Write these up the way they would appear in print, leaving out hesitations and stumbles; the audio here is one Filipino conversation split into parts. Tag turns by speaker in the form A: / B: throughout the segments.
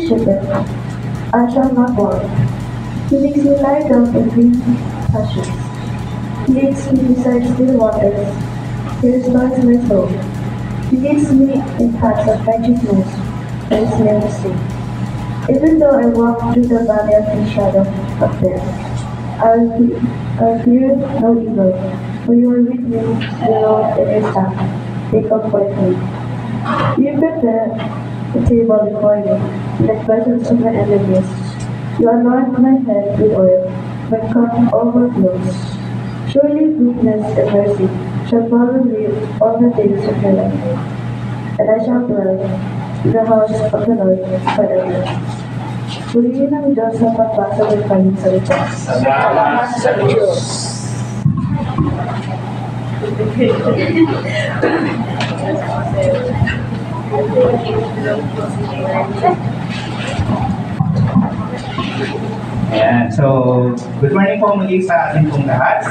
A: ship it. I shall not want. He makes me lie down in green pastures. He leads me beside still waters. He restores my soul. He leads me in paths of righteousness for his name's sake. Even though I walk through the valley of the shadow of death, I'll fear no evil, for you are with me, your rod and your staff. They comfort me. You prepare the table before me, in the presence of my enemies. You anoint my head with oil, my cup overflows. Surely goodness and mercy shall follow me all the days of my life, and I shall dwell in the house of the Lord forever. Purihin ang Diyos sa pagbasa ng kanyang salita.
B: Salamat sa Diyos. Ayan, so good morning po muli sa ating pong lahat.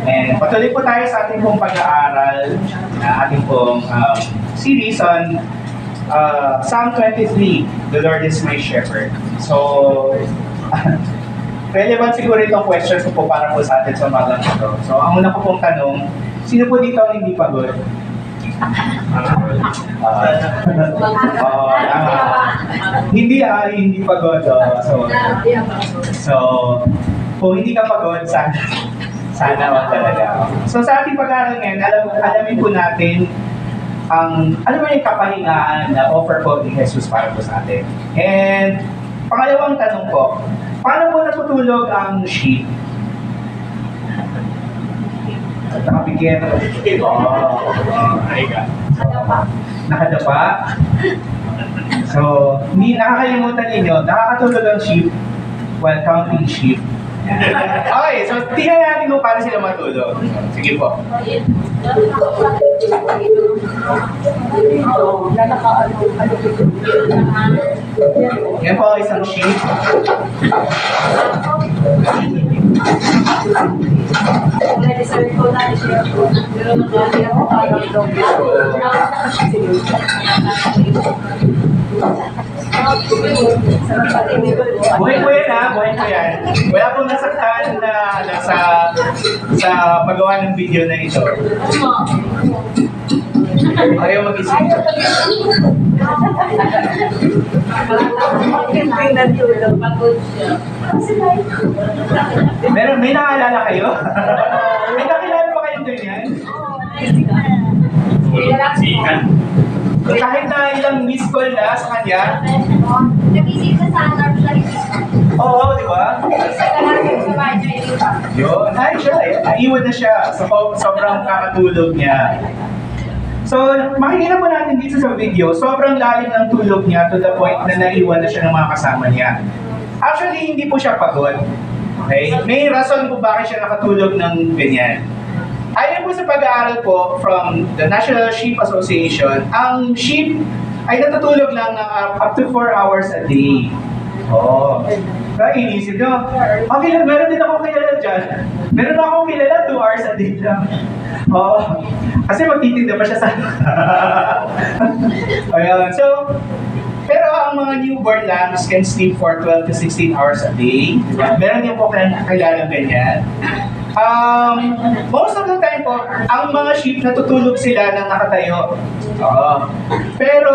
B: And patuloy po tayo sa ating pong pag-aaral na ating pong series on Psalm 23, The Lord is my shepherd. So, relevant siguro itong question ko po para po sa atin sa umagang ito. So, ang una ko pong tanong, sino po dito ang hindi pagod? Hindi pagod. So, kung hindi ka pagod, sana wag talaga. So, sa ating pag-aaral ngayon, alamin po natin ano ba yung kapahingaan na offer po ni Jesus para po sa atin. And pangalawang tanong po, paano po natutulog ang sheep? Nakapikit. Nakadapa. So, hindi nakakalimutan ninyo, nakakatulog ang sheep while counting sheep. Okay, so tingnan natin kung paano sila matulog. Sige po. Yan po isang sheep. Buhay ko yan ha, buhay ko yan. Wala pong nasaktan na sa paggawa ng video na ito. Ayaw mag-isip. May nakaalala kayo? May nakilala pa kayong ganyan? Kahit na ilang miss call na sa kanya?
C: Nag-isip na sa alarm siya.
B: Oo, di ba? Yun. Ay, siya. Naiwan na siya. Sobrang kakatulog niya. So, makikita po natin dito sa video, sobrang lalim ng tulog niya to the point na naiwan na siya ng mga kasama niya. Actually, hindi po siya pagod. Okay? May rason po bakit siya nakatulog ng ganyan. Ayon po sa pag-aaral po from the National Sheep Association, ang sheep ay natutulog lang ng up to 4 hours a day. Oo. Kaya inisip nyo, okay lang, meron din ako kilala dyan. Meron akong kilala 2 hours a day lang. Oo. Kasi magtitinda pa siya sa... Ayan. So, pero ang mga newborn lambs can sleep for 12 to 16 hours a day. Diba? Meron din po kilala ganyan. Most of the time po, ang mga sheep natutulog sila ng nakatayo. Pero,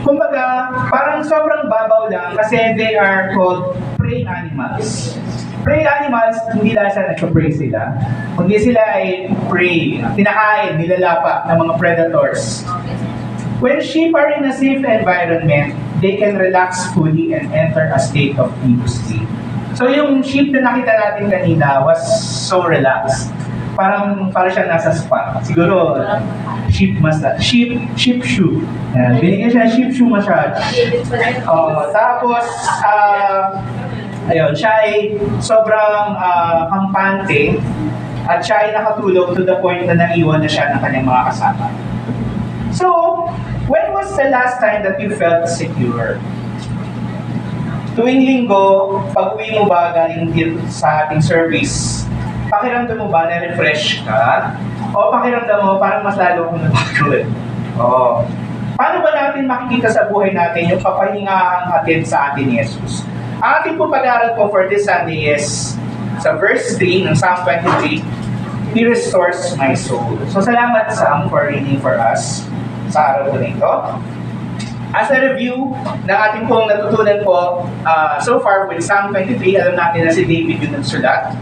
B: kumbaga, parang sobrang babaw lang kasi they are called prey animals. Prey animals, hindi lang sa nagpa-prey sila. Kundi sila ay prey, tinakain, nilalapa ng mga predators. When sheep are in a safe environment, they can relax fully and enter a state of deep sleep. So yung sheep na nakita natin kanina was so relaxed. Parang siya nasa spa. Siguro, sheep shoe. Binigyan siya ng sheep shoe massage. Tapos, ayun, siya ay sobrang kampante at siya ay nakatulog to the point na naiwan na siya ng kanyang mga kasama. So, when was the last time that you felt secure? Tuwing linggo, pag-uwi mo ba galing dito sa ating service, pakiramdam mo ba na-refresh ka? O pakiramdam mo parang mas lalo akong napagod? Paano ba natin natin makikita sa buhay natin yung kapahingahang hatid sa atin ni Jesus. Ang ating po pag-aaral po for this Sunday is sa verse 3 ng Psalm 23, He restores my soul. So salamat Sam for reading for us sa araw po nito. As a review ng ating pong natutunan po so far with Psalm 23, alam natin na si David yung nagsulat.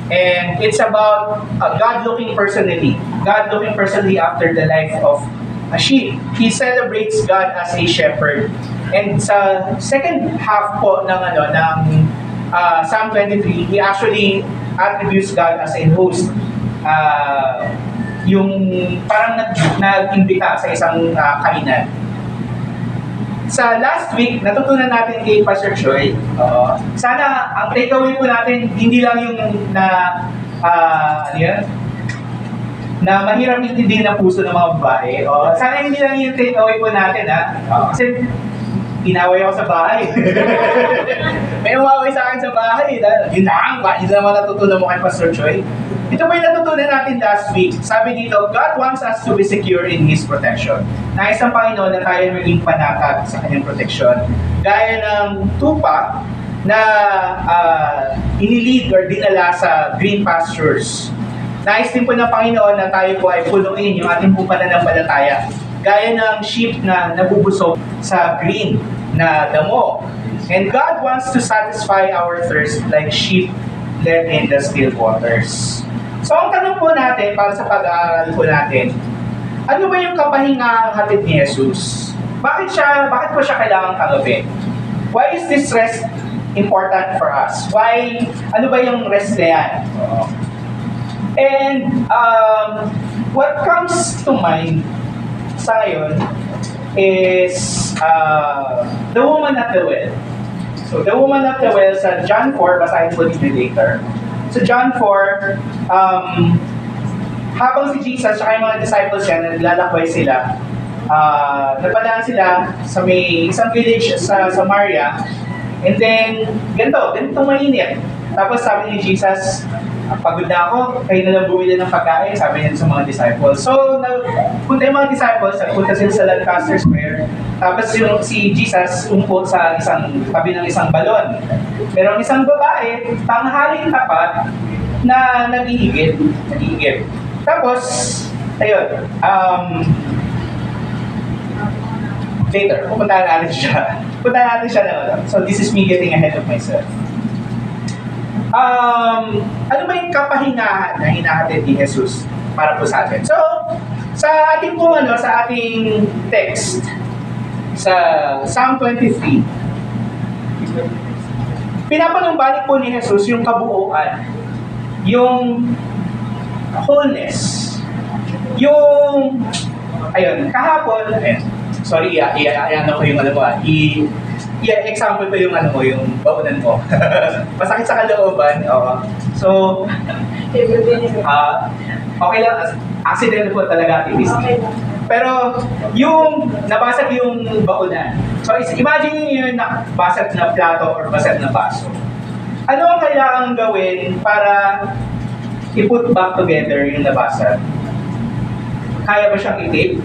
B: And it's about God looking personally after the life of a sheep. He celebrates God as a shepherd. And sa second half po ng Psalm 23, he actually attributes God as a host. Yung parang nag-imbita sa isang kainan. Sa last week, natutunan natin kay Pastor Choi, sana ang takeaway po natin, hindi lang yung na mahirap intindihin ang puso ng mga babae. Sana hindi lang yung takeaway po natin, kasi inaway ako sa bahay. May umaway sa akin sa bahay. Yun naman natutunan mo kay Pastor Choi. Ito po yung natutunan natin last week. Sabi dito, God wants us to be secure in His protection. Nais ng Panginoon na tayo maging panatag sa Kanyang protection. Gaya ng tupa na inilid or dinala sa green pastures. Nais din po ng Panginoon na tayo po ay punuin yung ating po pananampalataya. Gaya ng sheep na nabubusog sa green na damo. And God wants to satisfy our thirst like sheep led in the still waters. So ang tanong po natin, para sa pag-aaral po natin, ano ba yung kapahingahang hatid ni Jesus? Bakit po siya kailangang tanggapin? Why is this rest important for us? Ano ba yung rest na yan? And what comes to mind sa ngayon is the woman at the well. So the woman at the well sa John 4, basahin po dito later. Sa John 4, habang si Jesus at yung mga disciples niya, naglalakbay sila, napadaan sila sa may isang village sa Samaria, and then, ganito mainit. Tapos sabi ni Jesus, pagod na ako, kayo na lang bumili ng pagkain, sabi niya sa mga disciples. So, punta yung mga disciples, punta sila sa Lancaster Square, tapos si Jesus umpo sa tabi ng isang balon. Pero ang isang babae, tanghaling tapat, na nag-iigib. Tapos, ayun, later, pupuntahan natin siya. So, this is me getting ahead of myself. Ano ba yung kapahingahan na hinahatid ni Jesus para po sa atin? So, sa ating text, sa Psalm 23, pinapanumbalik po ni Jesus yung kabuuan, yung wholeness, yung, kahapon, example ko yung yung baunan mo. Masakit sa kalooban. So, okay lang. Accident po talaga, activist. Pero, yung nabasag yung baunan. So, imagine nyo yung nabasag na plato or basag na baso. Ano ang kailangan gawin para i-put back together yung nabasag? Kaya ba siyang i-tape?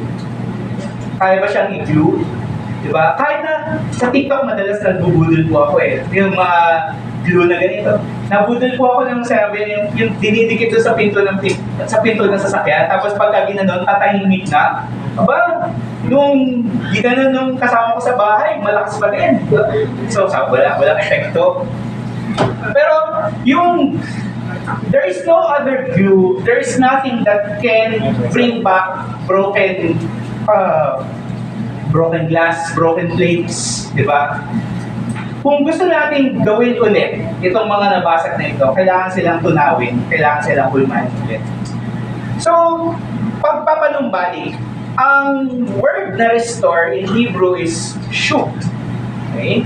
B: Kaya ba siyang i-glue? Diba? Kahit na sa TikTok madalas nagbubudol po ako yung mga glue na ganito. Nabudol po ako ng sabi yung dinidikit doon sa pinto ng sasakyan, tapos pagka ginanon, tatahimik na. Aba, nung ginanon nung kasama ko sa bahay, malakas pa din. So, walang epekto. Pero, there is no other glue, there is nothing that can bring back broken glass, broken plates, di ba? Kung gusto natin gawin ulit itong mga nabasag na ito, kailangan silang tunawin, kailangan silang hulmahin ulit. So, pagpapanumbalik, ang word na restore in Hebrew is shuk. Okay?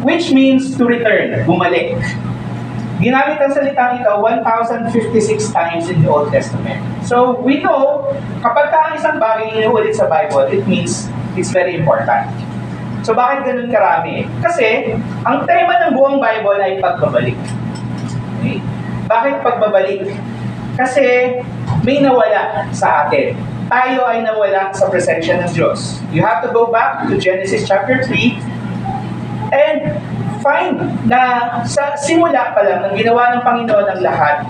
B: Which means to return, bumalik. Ginamit ang salitang ito 1,056 times in the Old Testament. So, we know, kapag ang isang bagay inuulit sa Bible, it means it's very important. So, bakit ganun karami? Kasi, ang tema ng buong Bible ay pagbabalik. Okay? Bakit pagbabalik? Kasi, may nawala sa atin. tayo ay nawala sa presensya ng Diyos. You have to go back to Genesis chapter 3 and find na sa simula pa lang ng ginawa ng Panginoon ang lahat,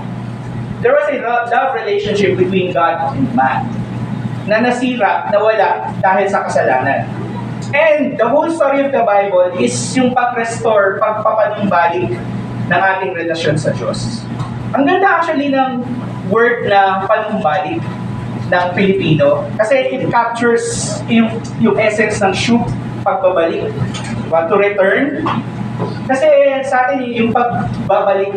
B: there was a love relationship between God and man na nasira, nawala dahil sa kasalanan. And the whole story of the Bible is yung pag-restore, pagpapanumbalik ng ating relasyon sa Diyos. Ang ganda actually ng word na panumbalik ng Pilipino kasi it captures yung essence ng shoot, pagbabalik, to return. Kasi sa atin yung pagbabalik,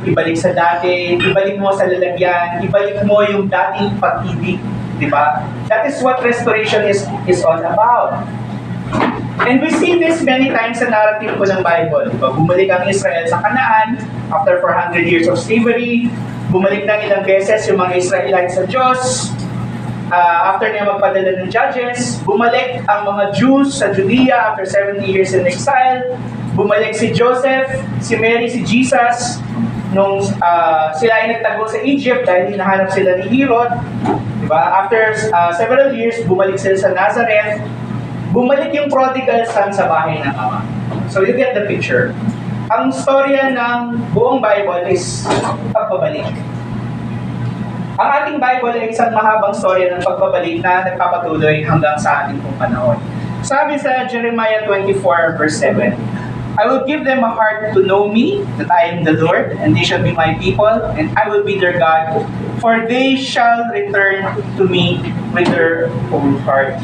B: ibalik sa dati, ibalik mo sa lalagyan, ibalik mo yung dating pag-ibig, di ba? That is what restoration is all about. And we see this many times sa narrative po ng Bible. Diba? Bumalik ang Israel sa Canaan after 400 years of slavery. Bumalik na ilang beses yung mga Israelites sa Diyos. After niya magpadala ng judges, bumalik ang mga Jews sa Judea after 70 years in exile. Bumalik si Joseph, si Mary, si Jesus nung sila ay nagtago sa Egypt dahil hinahanap sila ni Herod. Diba? After several years, bumalik sila sa Nazareth. Bumalik yung prodigal son sa bahay ng ama. So you get the picture. Ang storya ng buong Bible is pagbabalik. Ang ating Bible ay isang mahabang storya ng pagbabalik na nagpapatuloy hanggang sa ating pong panahon. Sabi sa Jeremiah 24 verse 7, I will give them a heart to know me, that I am the Lord, and they shall be my people, and I will be their God, for they shall return to me with their whole heart.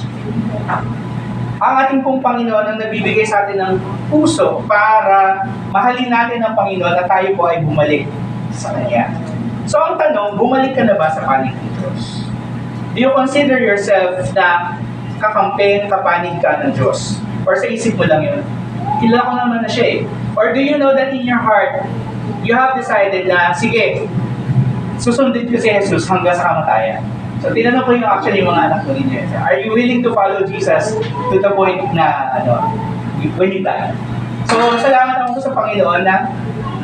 B: Ang ating pong Panginoon ang nagbibigay sa atin ng puso para mahalin natin ang Panginoon at tayo po ay bumalik sa Kanya. So ang tanong, bumalik ka na ba sa panig ng Diyos? Do you consider yourself na kakampi, kapanig ka ng Diyos? Or sa isip mo lang yun? Kilala ko naman na siya eh. Or do you know that in your heart, you have decided na, sige, susundin ko si Jesus hanggang sa kamatayan? So, tinanong ko yung actually yung mga anak ko ninyo. Are you willing to follow Jesus to the point na, when you die? So, salamat ako sa Panginoon na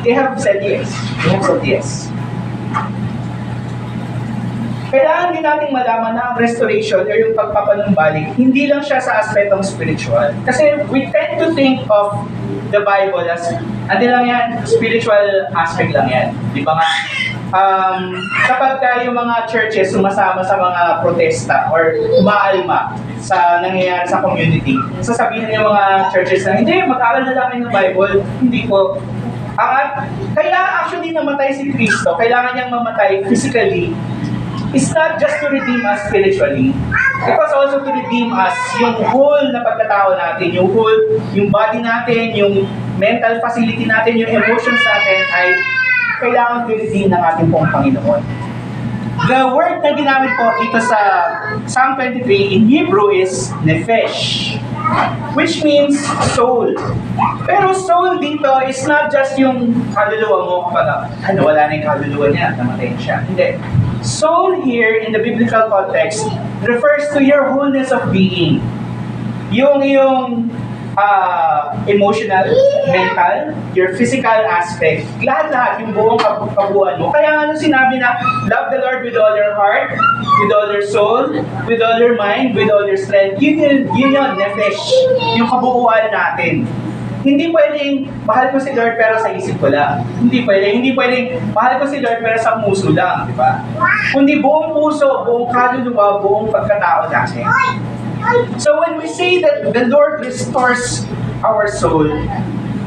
B: they have said yes. They have said yes. Kailangan din nating malaman na ang restoration o yung pagpapanumbalik, hindi lang siya sa aspetong spiritual. Kasi we tend to think of the Bible as, ano lang yan, spiritual aspect lang yan. Di ba nga? Kapag yung mga churches sumasama sa mga protesta or umaalma sa nangyayari sa community, sasabihin yung mga churches na, hindi, mag-aral na lang kayo ng Bible. Hindi po. Kailangan actually namatay si Kristo, kailangan niyang mamatay physically. It's not just to redeem us spiritually. It was also to redeem us, yung whole na pagkatao natin, yung whole, yung body natin, yung mental facility natin, yung emotions natin ay kailangan i-redeem ng ating pong Panginoon. The word na ginamit po dito sa Psalm 23 in Hebrew is nephesh, which means soul. Pero soul dito is not just yung kaluluwa mo kapag wala na yung kaluluwa niya, namatay siya. Hindi. Soul here in the biblical context refers to your wholeness of being. Yung emotional, mental, your physical aspect, lahat-lahat, yung buong kabuuan mo. Kaya nga sinabi na, love the Lord with all your heart, with all your soul, with all your mind, with all your strength. Yun yun, nephesh, yung kabuuan natin. Hindi pwedeng, mahal ko si Lord pero sa isip ko lang. Hindi pwedeng, mahal ko si Lord pero sa puso lang, di ba? Kundi buong puso, buong kaluluwa, buong pagkatao natin. So when we say that the Lord restores our soul,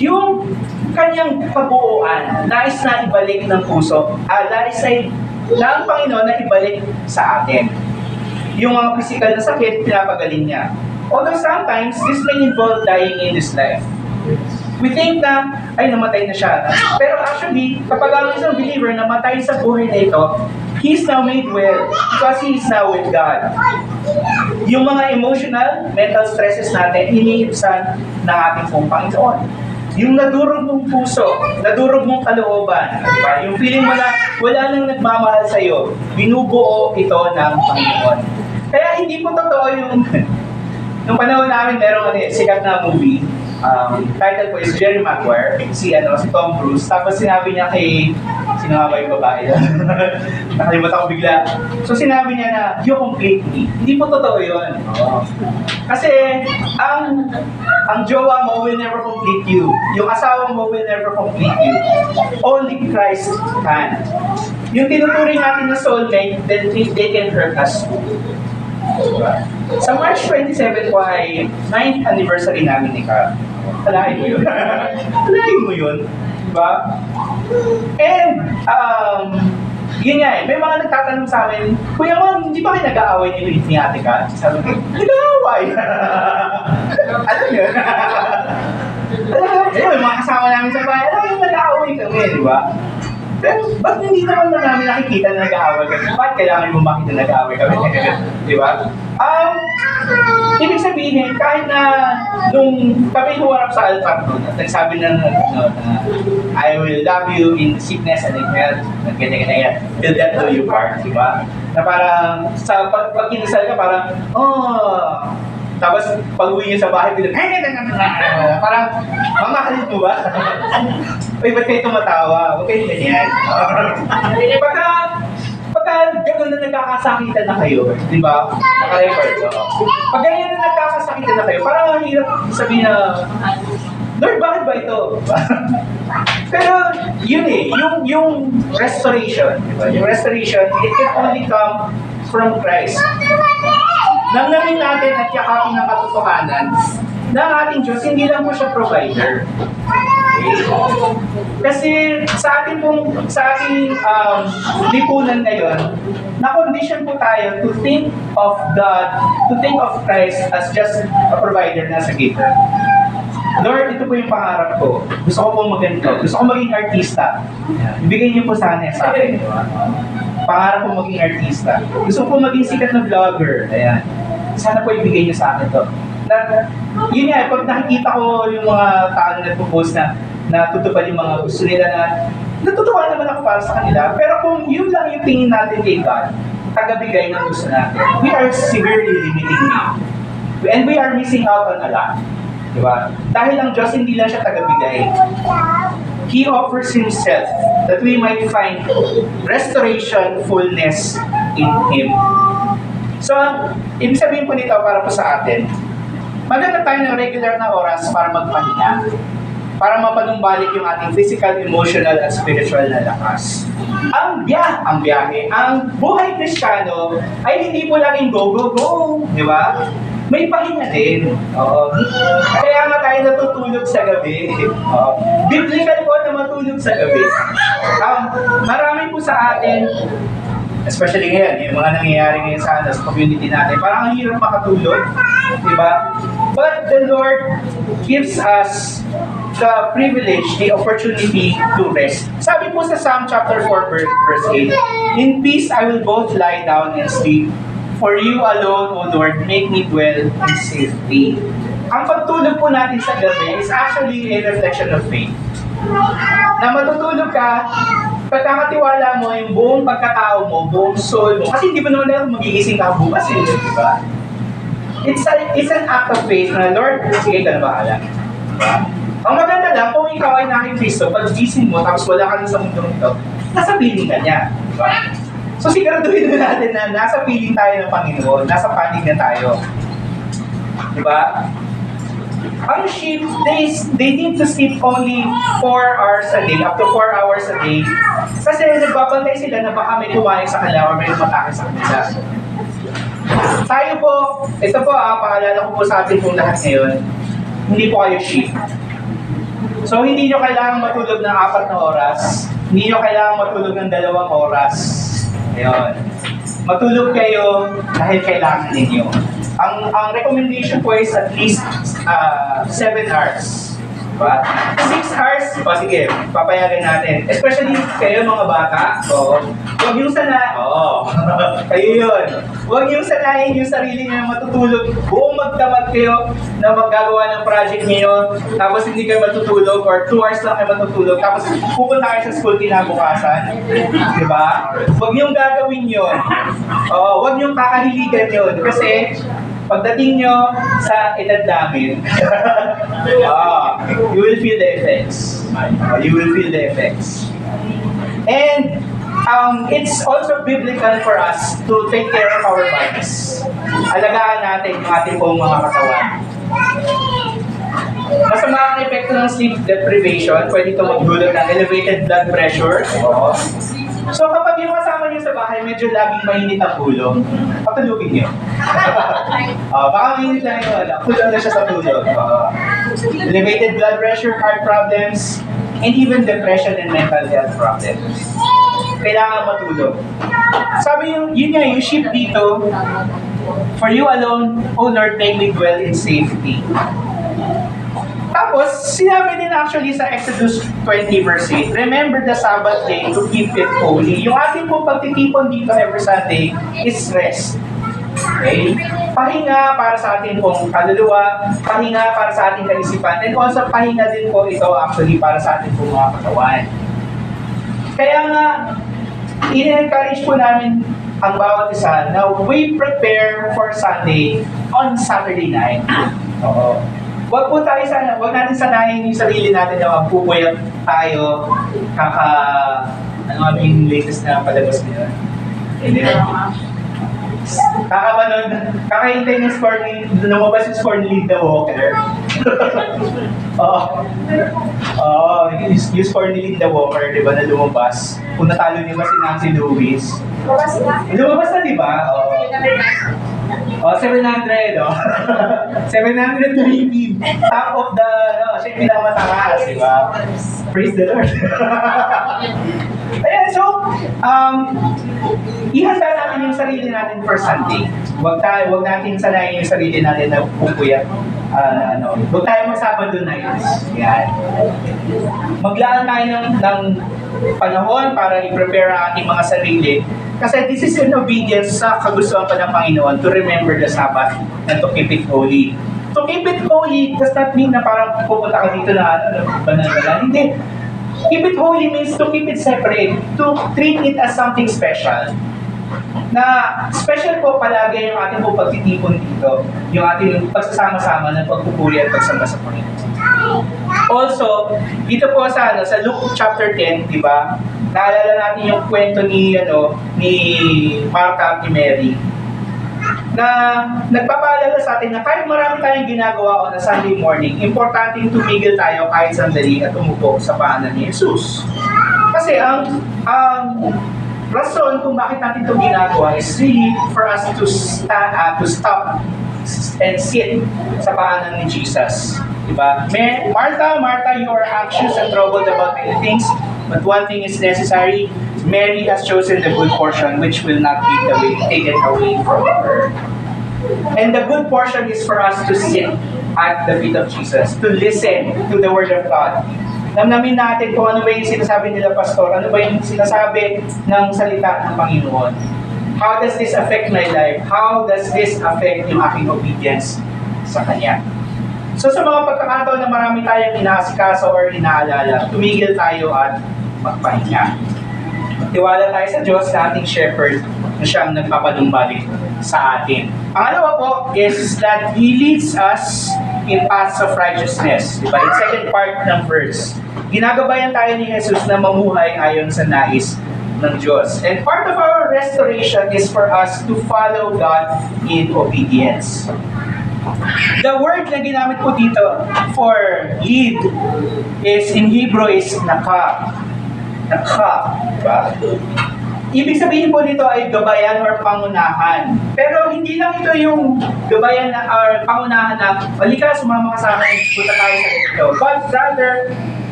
B: yung kanyang kabuuan, nais na ibalik ng puso, nais na ang Panginoon na ibalik sa atin. Yung mga physical na sakit, pinapagaling niya. Although sometimes, this may involve dying in this life. We think na, ay namatay na siya. Pero actually, kapag ang isang believer namatay sa buhay na ito, he's now made well because he is now with God. Yung mga emotional, mental stresses natin, iniibsan ng ating pong Panginoon. Yung nadurog mong puso, nadurog mong kalooban, diba? Yung feeling mo na wala nang nagmamahal sa'yo, binubuo ito ng Panginoon. Kaya hindi po totoo yung nung panahon namin merong sikat na movie, title po is Jerry Maguire, si Tom Cruise. Tapos sinabi niya kay, sino nga ba yung babae doon? Nakalimutan ko bigla. So sinabi niya na, you complete me. Hindi po totoo yun. Kasi, ang jowa mo will never complete you. Yung asawa mo will never complete you. Only Christ can. Yung tinuturing natin na soulmate, then they can hurt us too. Diba? Sa March 27 po ay 9th anniversary namin ni Carl. Alahin mo yun. Alahin mo yun. Diba? And, yun nga eh, may mga nagtatanong sa amin, Kuya Mon, hindi ba kayo nag-aaway ni Ate Kat? Sabi ko, nag-aaway! Alam yun? Yung mga kasama namin sa bahay, alam yun, nag-aaway kami, di ba? Pero, ba't hindi naman na namin nakikita na nag-aaway kami? Ba't kailangan mo makita na nag-aaway kami? Di ba? Ibig sabihin, kahit na nung kami huwarap sa altar doon, at nagsabi na I will love you in sickness and in health, ganyan, till death do you part, di ba? Na parang, sa pag kinasal ka, parang, tapos pag uwi niyo sa bahay, parang, mamahalin mo ba? Uy, ba't kayo tumatawa? Huwag kayo ganyan. Pagka gano'n na nagkakasakitan na kayo, di ba? Naka-record. Pag ganyan na nagkakasakitan na kayo, parang ang hirap sabihin na, Lord, bakit ba ito? Pero yun eh, yung restoration, di ba? Yung restoration, it can only come from Christ. Namnamin natin at yakapin ng katotohanan na ang ating Diyos, hindi lang po siya provider. Okay. Kasi sa ating lipunan ngayon, na-condition po tayo to think of God, to think of Christ as just a provider na sa giver. Lord, ito po yung pangarap ko. Gusto ko pong magganito. Gusto ko maging artista. Ibigay niyo po sana sa akin. Pangarap ko maging artista. Gusto ko maging sikat na vlogger. Ayan. Sana po ibigay niyo sa akin to. Yun nga, pag nakikita ko yung mga tao na nagpo-post na natutupad yung mga gusto nila na natutuwa naman ako para sa kanila. Pero kung yun lang yung tingin natin kay God, tagabigay ng gusto natin, we are severely limiting Him. And we are missing out on a lot. Diba? Dahil ang Diyos hindi lang siya tagabigay. He offers Himself that we might find restoration, fullness in Him. So, ibig sabihin po nito para po sa atin, maganda tayo ng regular na oras para magpahinga. Para mapanumbalik yung ating physical, emotional, at spiritual na lakas. Ang biyahe, ang buhay Kristiyano ay hindi po laging go, go, go. Di ba? May pahinga din. Kaya nga tayo natutulog sa gabi. Biblical po na matulog sa gabi. Marami po sa atin, especially ngayon, yung mga nangyayari ngayon sa community natin, parang ang hirap makatulog. Diba? But the Lord gives us the privilege, the opportunity to rest. Sabi po sa Psalm chapter 4, verse 8, In peace I will both lie down and sleep. For you alone, O Lord, make me dwell in safety. Ang pagtulog po natin sa gabi is actually a reflection of faith. Na matutulog ka, pagkakatiwala mo yung buong pagkatao mo, buong soul mo. Kasi hindi mo naman alam magigising ka bukas eh, di ba? It's an act of faith na, Lord, sige ka na bahala. Diba? Ang maganda lang, kung ikaw ay naki Kristo, pag gising mo, tapos wala ka na sa mundong ito, nasa piling ka niya. Diba? So siguraduhin na natin na nasa piling tayo ng Panginoon, nasa panig na tayo. Diba? Ang sheep, they need to sleep only 4 hours a day, up to 4 hours a day. Kasi nagbabantay sila na baka may kumain sa kanila or may lumatake sa kanila. Tayo po, ito po paalala ko po sa atin pong lahat ngayon, hindi po kayo sheep. So hindi nyo kailangan matulog ng 4 na oras, hindi nyo kailangan matulog ng 2 oras. Ayun. Matulog kayo dahil kailangan ninyo. Ang recommendation po is at least 7 hours. Diba? 6 hours, sige, papayagan natin. Especially kayo mga bata, huwag yung kayo yun. Huwag yung sanayin yung sarili nyo na matutulog. Buong magdamag kayo na maggagawa ng project niyo, tapos hindi kayo matutulog, or 2 hours lang kayo matutulog, tapos pupunta kayo sa school kinabukasan. Diba? Huwag yung gagawin yun. Huwag yung kakahiligan yun. Kasi Pagdating nyo sa edad namin, you will feel the effects. You will feel the effects. And it's also biblical for us to take care of our bodies. Alagaan natin yung ating pong mga katawan. Masama ang epekto ng sleep deprivation. Pwede ito magdulot ng elevated blood pressure. So kapag yung kasama nyo sa bahay, medyo laging mainit ang ulo, patulugin nyo. Baka mainit lang yung kulong na siya sa tulog. Elevated blood pressure, heart problems, and even depression and mental health problems. Kailangan matulog. Sabi yun nga, yung sheep dito, for you alone, O Lord, make me dwell in safety. Tapos, sinabi din actually sa Exodus 20 verse 8, remember the Sabbath day to keep it holy. Yung ating pong pagtitipon dito every Sunday is rest. Okay? Pahinga para sa ating pong kaluluwa, pahinga para sa ating kaisipan, and also pahinga din po ito actually para sa ating pong mga katawan. Kaya nga, in-encourage po namin ang bawat isa na we prepare for Sunday on Saturday night. Oo. Wag po tayo sana, wag natin sanayin yung sarili natin na magpupuyat tayo, ano nga yung latest na palabas nila? Kakahintay ng score ni, lumabas yung score ni Linda Walker. Yung score ni Linda Walker, di ba, na lumabas. Kung natalo niya ba si Nancy Lewis. Lumabas na, di ba? 700, 720. Top of the, siya yung pinakamataas, di ba? Praise the Lord. Ayan, so, ihanda natin yung sarili natin for Sunday. Wag natin sanayin yung sarili natin na pupuyat. Huwag tayo mag-Sabado nights. Yan. Maglaan tayo ng panahon para i-prepare ang ating mga sarili. Kasi this is an obedience sa kagustuhan pa ng Panginoon to remember the Sabbath and to keep it holy. To keep it holy does not mean na parang pupunta ka dito na banal-banal. Hindi. Keep it holy means to keep it separate, to treat it as something special. Na special po palagi yung ating po pagtitipon dito, yung ating pagsasama-sama ng pagpupuri at pagsamba sa Panginoon. Also, dito po sa Luke chapter 10, di ba? Naalala natin yung kwento ni Martha at ni Mary na nagpapaalala sa atin na kahit marami tayong ginagawa on a Sunday morning, importanteng tumigil tayo kahit sandali at umupo sa paanan ni Jesus. Kasi ang rason kung bakit natin ito ginagawa is really for us to stop and sit sa paanan ni Jesus. Diba? Martha, you are anxious and troubled about many things, but one thing is necessary. Mary has chosen the good portion, which will not be taken away from her. And the good portion is for us to sit at the feet of Jesus, to listen to the Word of God. Namnamin natin kung ano ba yung sinasabi nila, Pastor, ano ba yung sinasabi ng salita ng Panginoon. How does this affect my life? How does this affect yung aking obedience sa Kanya? So sa mga pagkakataon na marami tayong inaasikaso or inaalala, tumigil tayo at magpahinga. Tiwala tayo sa Diyos na ating shepherd na siyang nagpapanumbalik sa atin. Ang alawa po is that He leads us in paths of righteousness. Diba? In second part ng verse, ginagabayan tayo ni Jesus na mamuhay ayon sa nais ng Diyos. And part of our restoration is for us to follow God in obedience. The word na ginamit po dito for lead is in Hebrew is naka. Diba? Ibig sabihin po dito ay gabayan or pangunahan. Pero hindi lang ito yung gabayan or pangunahan na, halika, sumama ka sa akin, punta tayo sa ito. But rather,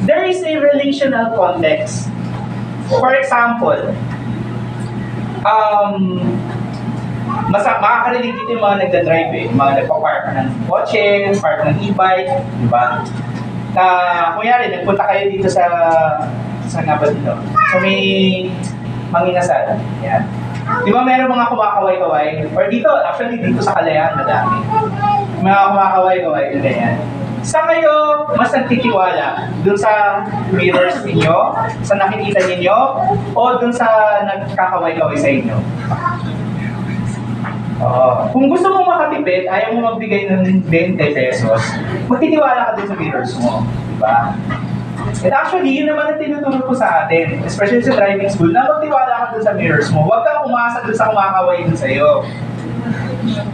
B: there is a relational context. For example, makaka-relate dito yung mga nagda-drive mga nagpa-park ng kotse, park ng e-bike, di ba? Na, kunyari, nagpunta kayo dito sa nga ba dito? So may Manginasal. Yan. Di ba meron mga kumakaway-kaway? Or dito, actually dito sa Kalayaan, madami. Mga kumakaway-kaway, ganyan. Sa kayo, mas nagtitiwala? Dun sa mirrors ninyo? Sa nakikita ninyo? O dun sa nagkakaway-kaway sa inyo? Kung gusto mong makatipid, ayaw mo magbigay ng 20 pesos, magtitiwala ka din sa mirrors mo. Diba? And actually, yun naman ang tinuturo ko sa atin, especially sa driving school, na magtiwala ka dun sa mirrors mo. Huwag kang umasa dun sa kumakaway dun sa'yo.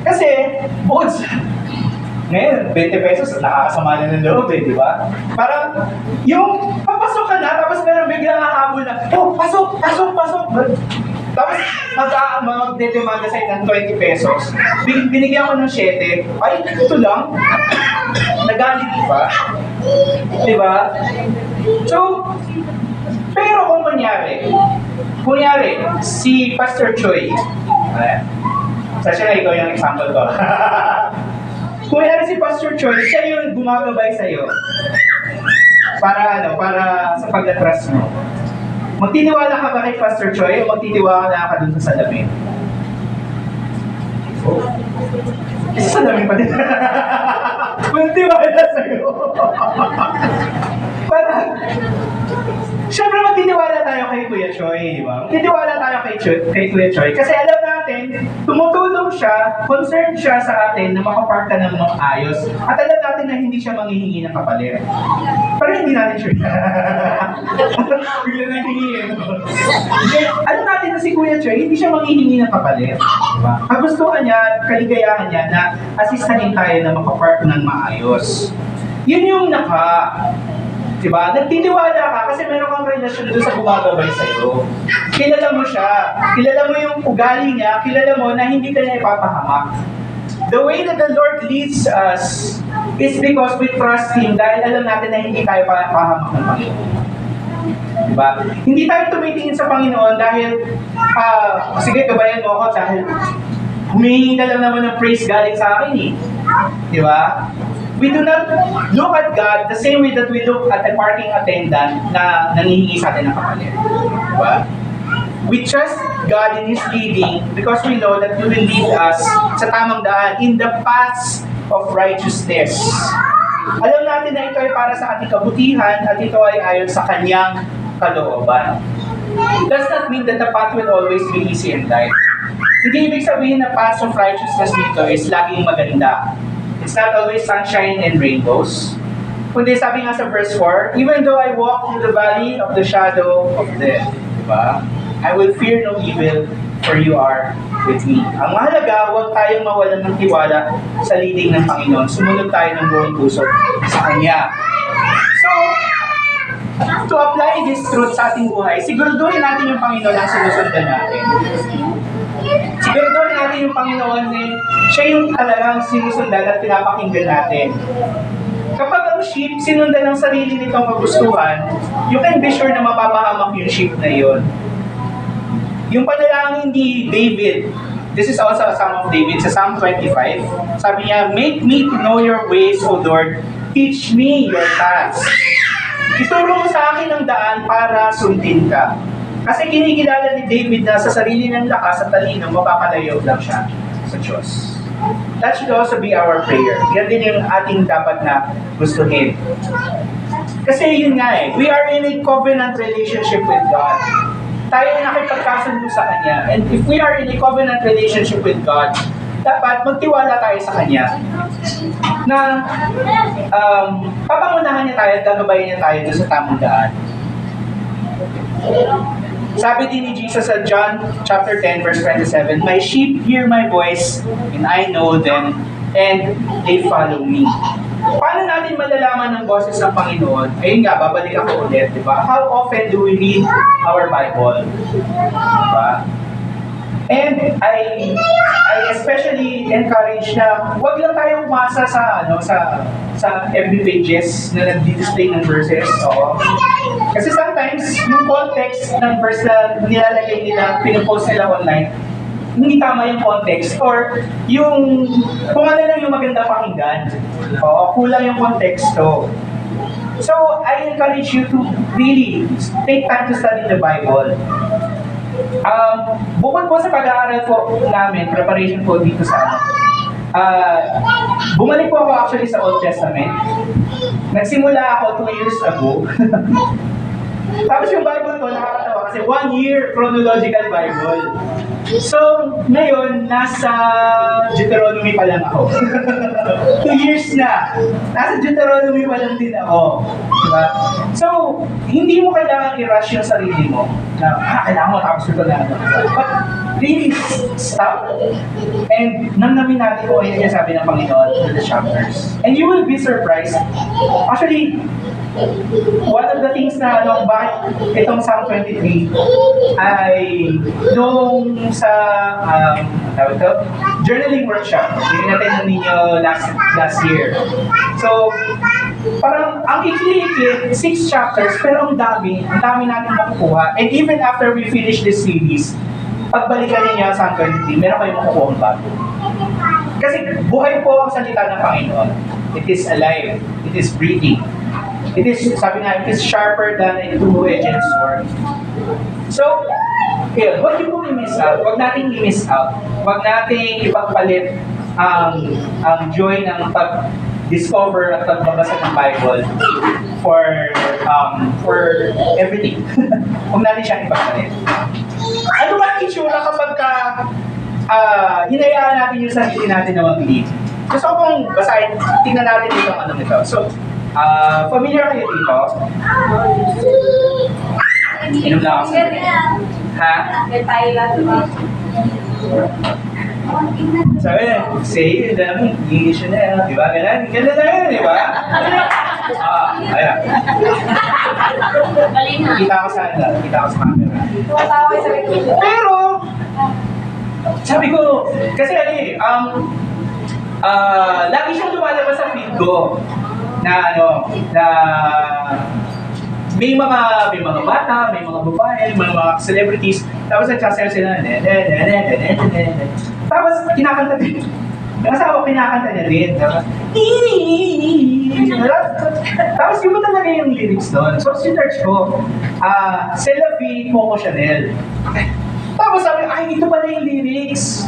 B: Kasi, odds, ngayon, 20 pesos, nakakasama na ng loob di ba? Parang, yung papasok ka na, tapos meron biglang hahabol na, oh, pasok! Tapos, magdedemanda sa'yo ng 20 pesos. Binigyan ko ng 7. Ay, ito lang. Nagalit pa. Di ba? So, pero kung kunyari, si Pastor Choi, siya na ikaw yung example ko. Kunyari si Pastor Choi, siya yung gumagabay sa'yo. Para sa pag-atras mo. Magtitiwala ka ba kay Pastor Choi o magtitiwala ka dun sa salamin? Isa salamin pa din. Magtiwala sa'yo. Parang, syempre magtitiwala tayo kay Kuya Choi, di ba? Magtitiwala tayo kay Kuya Choi. Kasi alam natin, tumutulong siya, concerned siya sa atin na makapark ka ng maayos. At alam natin na hindi siya manghihingi ng kapalit. Pero hindi natin sure. Bigla na hingin. Alam natin na si Kuya Choi, hindi siya manghihingi ng kapalit. Diba? Kagustuhan niya, kaligayahan niya na asistahin tayo na makapark ng maayos. Yun yung diba? Nagtitiwala ka kasi meron kang relasyon doon sa gumagabay sa'yo. Kilala mo siya. Kilala mo yung ugali niya. Kilala mo na hindi ka niya ipapahamak. The way that the Lord leads us is because we trust Him dahil alam natin na hindi tayo pahamak ng Panginoon. Diba? Hindi tayo tumitingin sa Panginoon dahil, sige, gabayan mo ako dahil humihingi ka lang naman ng praise galing sa akin eh. Diba? We do not look at God the same way that we look at a parking attendant na nangihingi sa atin ng kapalit. Diba? We trust God in His leading because we know that He will lead us sa tamang daan in the paths of righteousness. Alam natin na ito ay para sa ating kabutihan at ito ay ayon sa Kanyang kalooban. It does not mean that the path will always be easy and light. Hindi ibig sabihin na paths of righteousness dito is laging maganda. It's not always sunshine and rainbows. Kundi sabi nga sa verse 4, even though I walk through the valley of the shadow of death, diba? I will fear no evil, for you are with me. Ang mahalaga, huwag tayong mawalan ng tiwala sa leading ng Panginoon. Sumunod tayo ng buong puso sa Kanya. So, to apply this truth sa ating buhay, siguraduhin natin yung Panginoon ang sinusundan natin. Siguraduhin natin yung Panginoon siya yung talagang sinusundan at pinapakinggan natin. Kapag ang sheep sinundan ng sarili nitong kagustuhan, you can be sure na mapapahamak yung sheep na yun. Yung panalangin ni David, this is also a Psalm of David, sa Psalm 25, sabi niya, make me to know your ways, O Lord, teach me your paths. Ituro mo sa akin ang daan para sundin ka. Kasi kinikilala ni David na sa sarili ng lakas at talino, mapapalayo lang siya sa Diyos. That should also be our prayer. Yan din yung ating dapat na gustuhin. Kasi yun nga we are in a covenant relationship with God. Tayo ay nakipagkasundo sa Kanya. And if we are in a covenant relationship with God, dapat magtiwala tayo sa Kanya. Na papangunahan niya tayo at gagabayan niya tayo doon sa tamang daan. Sabi din ni Jesus sa John chapter 10 verse 27, my sheep hear my voice and I know them and they follow me. Paano natin malalaman ang boses ng Panginoon? Ayun nga, babalik ako ulit, di ba? How often do we read our Bible? Diba? And I especially encourage na huwag lang tayo umasa sa FB pages na nag-display ng verses. Kasi sometimes yung context ng verse na nilalagay nila, pinupost nila online, hindi tama yung context or yung kung ano lang yung maganda pakinggan. Kulang yung konteksto. So, I encourage you to really take time to study the Bible. Bukod po sa pag-aaral po namin, preparation po dito sa bumalik po ako actually sa Old Testament. Nagsimula ako 2 years ago. Tapos yung Bible ko, nakakatawa kasi 1 year chronological Bible. So, ngayon, nasa Deuteronomy pa lang ako. 2 years na. Nasa Deuteronomy pa lang din ako. Diba? So, hindi mo kailangan i-rush yung sarili mo na, kailangan mo tapos ito na. But, really, stop. And, namnamin natin kung ano yung sabi ng Panginoon to the chapters. And you will be surprised. Actually, one of the things na bakit itong Psalm 23 ay nung sa tawag ito, journaling workshop, natin ninyo last year. So, parang ang ikli-ikli, 6 chapters, pero ang dami natin makukuha. And even after we finish this series, pagbalikan ninyo sa Psalm 23, meron kayong makukuha ang bago. Kasi buhay po ang salita ng Panginoon. It is alive. It is breathing. It is, sabi nga, it is sharper than a two-edged sword. So, yun, huwag niyo pong i-miss out. Huwag nating i-miss out. Huwag nating ipagpalit ang joy ng pag-discover at pagbabasa ng Bible for everything. Huwag natin siyang ipagpalit. Ano ba ang itsura kapag hinayaan natin yung sarili natin na mag-lead? Gusto ko pong basahin, tingnan natin dito ang anong ito. So, familiar kayo dito? Inom lang ako. Ha? Sabi na, say it, English na, di ba? Ganun na yun, di ba? Ayan. Kita ko sa camera. Pero, sabi ko, kasi lagi siyang lumalabas sa feed ko na may mga bata, may mga babae, may mga celebrities, tapos nagsasayaw sila, tapos kinakanta din. Yung asawa ko kinakanta niya din. Tapos yun talaga yung lyrics doon. So, sinearch ko, C'est la vie, Coco Chanel. Tapos sabi, ito pala yung lyrics.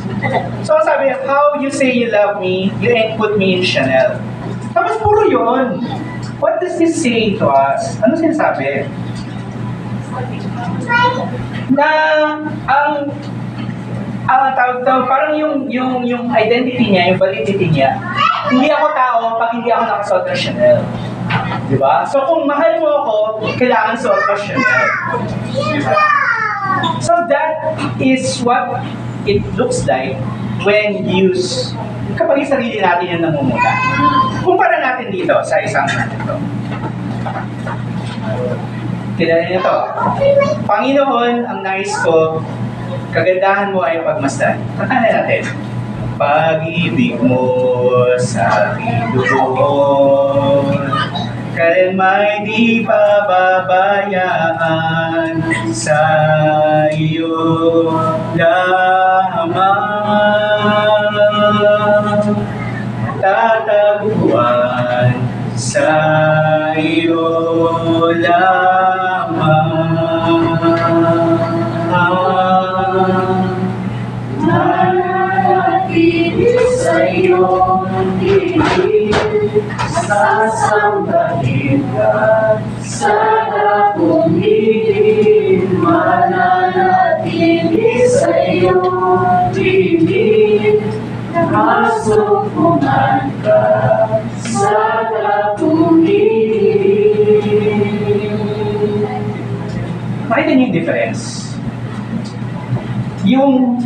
B: So sabi, how you say you love me, you ain't put me in Chanel. Tapos puro yun. What does this say to us? Ano sinasabi? Na parang yung identity niya, yung validity niya, hindi ako tao pag hindi ako nakasuot ng Chanel. Diba? So kung mahal mo ako, kailangan suot ko Chanel. Diba? So that is what it looks like when used kapag yung sarili natin yung namumuta. Kumpara natin dito sa isang ito. Kilala niyo to. Panginoon, ang nais ko, kagandahan mo ay pagmasdan. Katahan natin. Pag-ibig mo sa aking dugon, kaya may di pababayaan sa iyo lamang. Tatagpuan sa iyo lamang. Nanatilig sa iyong dilig, sasambahin ka sa dapunin. Mananatilig sa iyong dilig, masupungan ka sa dapunin. Makita niyo yung difference? Yung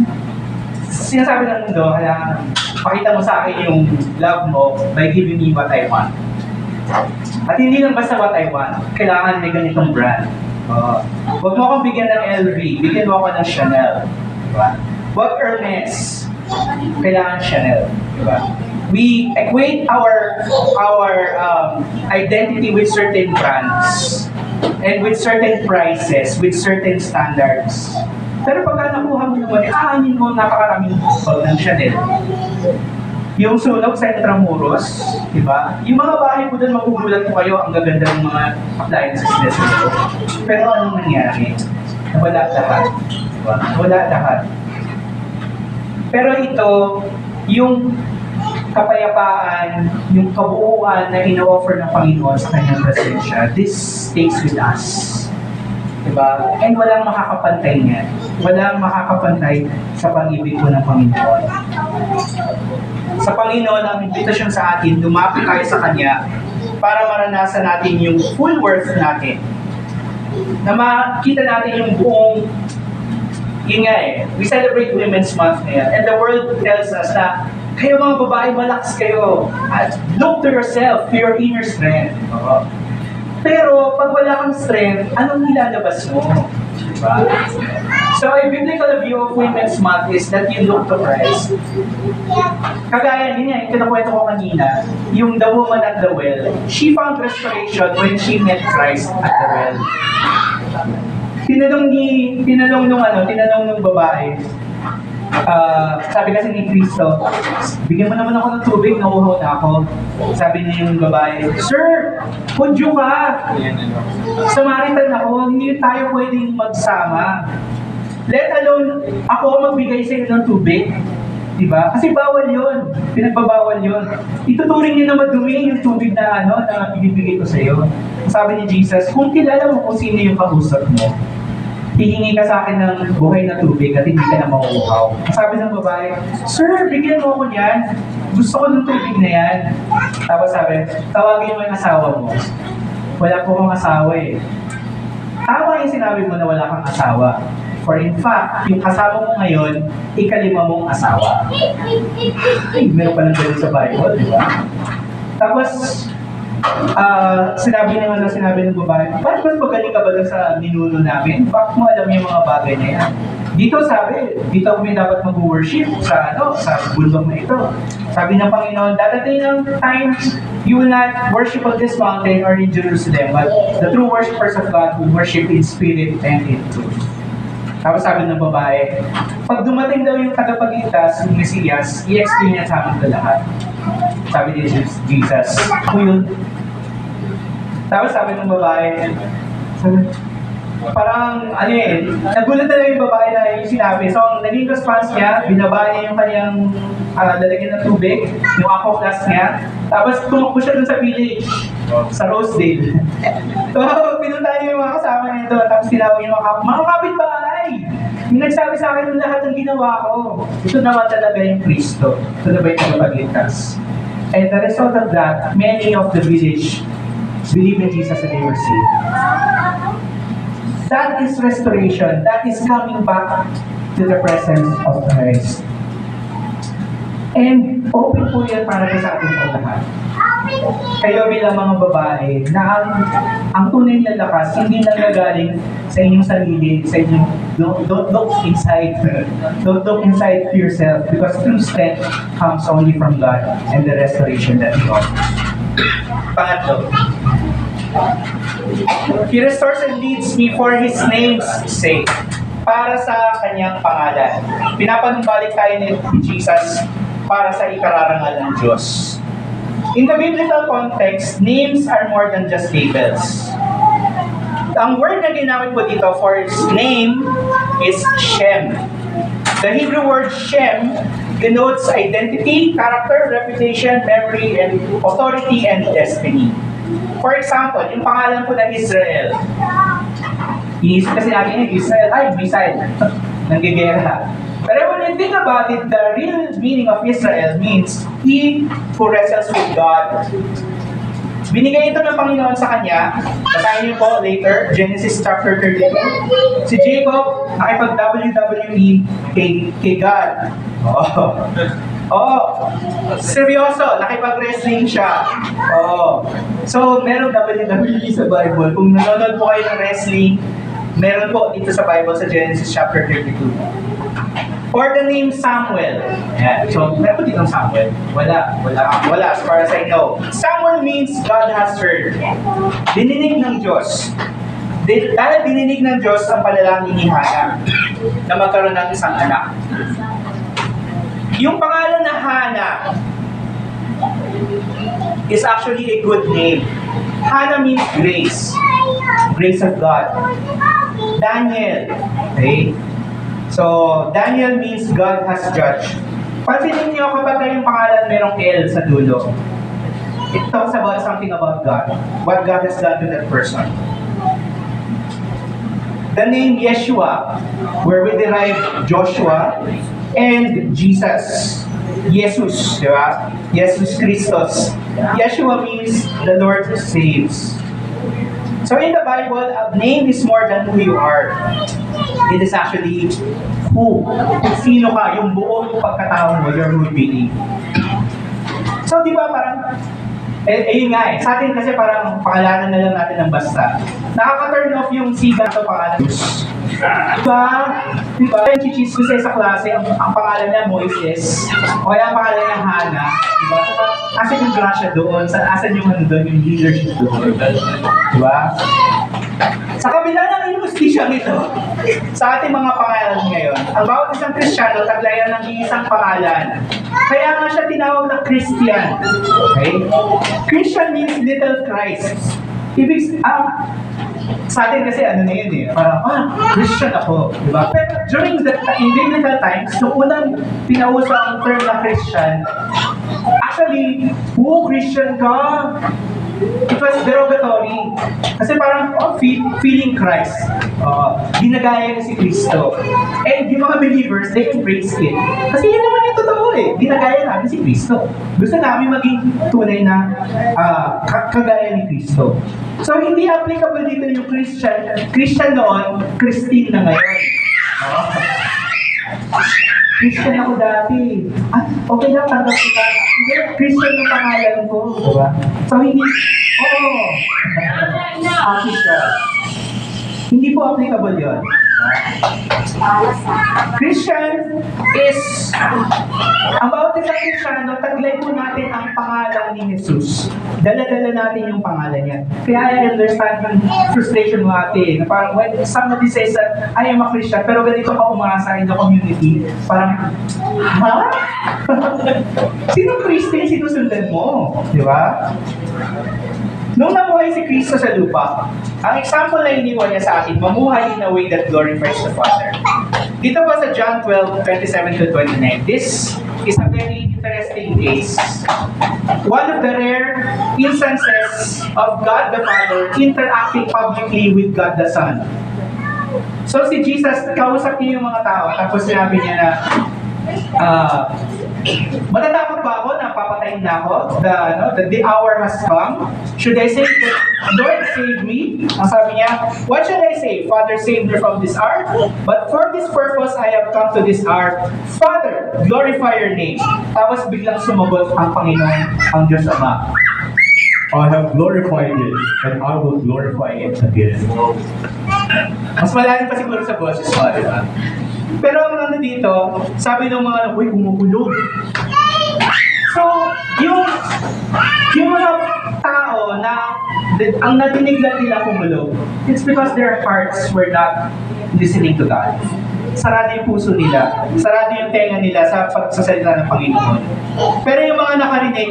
B: sinasabi ng mundo, pakita mo sa akin yung love mo by giving me what I want. At hindi lang basta what I want, kailangan may ganitong brand. Huwag mo akong bigyan ng LV, bigyan mo ako ng Chanel. Diba? Huwag Hermes, kailangan Chanel. Diba? We equate our identity with certain brands and with certain prices, with certain standards. Pero pagka nakuha mo naman, aanin mo napakaraming bag ng Chanel. Yung sunog sa Intramuros, di ba? Yung mga bahay po doon, magugulat po kayo, ang gaganda ng mga appliances nila. Pero anong nangyari? Wala lahat. Diba? Wala lahat. Pero ito, yung kapayapaan, yung kabuuan na ino-offer ng Panginoon sa kanyang presensya, this stays with us. Diba? And walang makakapantay niyan. Walang makakapantay sa pag-ibig po ng Panginoon. Sa Panginoon, ang invitation sa atin, lumapit tayo sa Kanya para maranasan natin yung full worth natin. Na makita natin yung buong, yun nga we celebrate Women's Month ngayon. And the world tells us na, kayo mga babae, malakas kayo. At look to yourself, to your inner strength. Pero pag wala kang strength, anong nilalabas mo? Diba? So a biblical view of Women's Month is that you look to Christ. Kagaya yun yung kinakwento ko kanina, yung the woman at the well, she found restoration when she met Christ at the well. Tinanong nung babae, sabi kasi ni Cristo, bigyan mo naman ako ng tubig, nauuhaw na ako. Sabi niya yung babae, Sir, Hudyo ka! Samaritan ako, hindi tayo pwedeng magsama. Let alone, ako magbigay sa iyo ng tubig. Diba? Kasi bawal yun. Pinagbabawal yun. Ituturing niyo na madumi yung tubig na na ibibigay ko sa iyo. Sabi ni Jesus, kung kilala mo kung sino yung kausap mo, hihingi ka sa akin ng buhay na tubig at hindi ka na mauuhaw. Sabi ng babae, Sir, bigyan mo ako yan. Gusto ko ng tubig na yan. Tapos sabi, tawagin mo yung asawa mo. Wala po akong asawa eh. Tama yung sinabi mo na wala kang asawa. For in fact, yung kasama mo ngayon, ikalima mong asawa. Ay, meron pa lang ganun sa Bible, di ba? Tapos, sinabi ng babae, bakit mas magaling ka ba sa ninuno namin? Bakit mo alam yung mga bagay na yan? Dito kami dapat mag-worship sa bundok na ito. Sabi ng Panginoon, dadating ng time, you will not worship on this mountain or in Jerusalem, but the true worshipers of God will worship in spirit and in truth. Tapos sabi ng babae, pag dumating daw yung tagapagligtas, yung Mesiyas, i-explain niya sa amin ito lahat. Sabi ni Jesus, yun. Tapos sabi ng babae, parang, nagulat na lang yung babae na yung sinabi. So, ang naging response niya, binaba niya yung kanyang lalagyan ng tubig, yung aqua flask niya. Tapos, tumakbo siya dun sa village, sa Rosedale. So, pinunta niya yung mga kasama niya doon. Tapos, tinawag yung mga kapitbahay. Yung nagsabi sa akin yung lahat ng ginawa ko. Ito naman talaga yung Kristo. Ito na ba yung tagapagligtas? And the result of that, many of the village believe in Jesus and they were saved. That is restoration. That is coming back to the presence of Christ. And open po yan para sa ating po lahat. Kayo bilang mga babae, na ang tunay na lakas, hindi nanggagaling sa inyong sarili, sa inyong, don't look inside. Don't look inside yourself because true strength comes only from God and the restoration that He offers. Pangatlo, He restores and leads me for His name's sake. Para sa Kanyang pangalan. Pinapanumbalik tayo ni Jesus para sa ikararangal ng Diyos. In the biblical context, names are more than just labels. Ang word na ginamit po dito for His name is Shem. The Hebrew word Shem denotes identity, character, reputation, memory, and authority and destiny. For example, yung pangalan po na Israel. Iisip kasi natin Israel, missile. Nanggigera. Pero when you think about it, the real meaning of Israel means he who wrestles with God. Binigay ito ng Panginoon sa kanya. Basahin niyo po later, Genesis chapter 32. Si Jacob, nakipag-WWE kay God. Seryoso, nakipag-wrestling siya. So, meron WWE sa Bible. Kung nanonood po kayo ng wrestling, meron po dito sa Bible sa Genesis chapter 32. Or the name Samuel. Yeah. So, meron po dito Samuel. Wala. As far as I know. Samuel means God has heard. Dininig ng Diyos. Dahil dininig ng Diyos ang panalangin ni Hana na magkaroon ng isang anak. Yung pangalan na Hana is actually a good name. Hana means grace. Grace of God. Daniel. Okay? So, Daniel means God has judged. Pansinin niyo kapag yung pangalan merong L sa dulo. It talks about something about God. What God has done to that person. the name Yeshua, where we derive Joshua, and Jesus. Jesus, di ba? Jesus Christos. Yeshua means the Lord saves. So in the Bible, a name is more than who you are. It is actually who. Sino ka, yung buong pagkatao mo, your whole being. So di ba parang, yun nga eh, sa atin kasi parang pangalanan na lang natin ng basta. Nakaka-turn off yung siga sa pangalan. Diba? Diba? Yung chichis ko sa klase, ang pangalan niya Moises, o kaya ang pangalan niya Hannah. Diba? So, asan yung grasya doon? Asan yung ano doon, yung leadership doon? Diba? Sa kabila ng injusticia nito, sa ating mga pangalan ngayon, ang bawat isang Kristiyano taglayan ng iisang pangalan. Kaya nga siya tinawag na Christian. Okay? Christian means little Christ. Sa atin kasi ano na yun eh, parang, Christian ako, di ba? Pero during in biblical times, nung unang pinauso ang term na Christian, actually, Christian ka? It was derogatory. Kasi parang, feeling Christ. Ginagaya niya si Kristo. And yung mga believers, they embrace it. Kasi yun naman yung totoo eh. Ginagaya namin si Kristo. Gusto namin maging tunay na kagaya ni Kristo. So, hindi applicable dito yung Christian noon, Christine na ngayon. Christian ako dati. Okay lang, tanggap kita. Hindi, Christian yung pangalan ko. Diba? So, hindi, happy siya. Hindi po applicable yun. Christian is, ang bawat isang Kristiyano, taglay po natin ang pangalan ni Jesus. Dala-dala natin yung pangalan niya. Kaya I understand yung frustration mo ate, na parang when somebody says that I am a Christian, pero ganito ka umasa in the community, parang, ha? Sino Christian sinusundan mo? Di ba? Nung namuhay si Kristo sa lupa, ang example na iniwan niya sa atin, mamuhay in a way that glorifies the Father. Dito po sa John 12:27-29, this is a very interesting case. One of the rare instances of God the Father interacting publicly with God the Son. So si Jesus, kausap niya yung mga tao, tapos sinabi niya na, matatakot ba ako na papatayin na ako? The hour has come. Should I say that, Lord, save me? Ang sabi niya, what should I say? Father, save me from this hour? But for this purpose, I have come to this hour. Father, glorify your name. Tapos biglang sumagot ang Panginoon, ang Diyos Ama. I have glorified it, and I will glorify it again. Mas malalim pa siguro sa boses mo, di ba? Pero ang ano dito, sabi ng mga, uy, gumugulo. So, yung mga tao na ang natinig lang nila kumulo, it's because their hearts were not listening to God. Sarado yung puso nila, sarado yung tenga nila sa pagsasalita ng Panginoon. Pero yung mga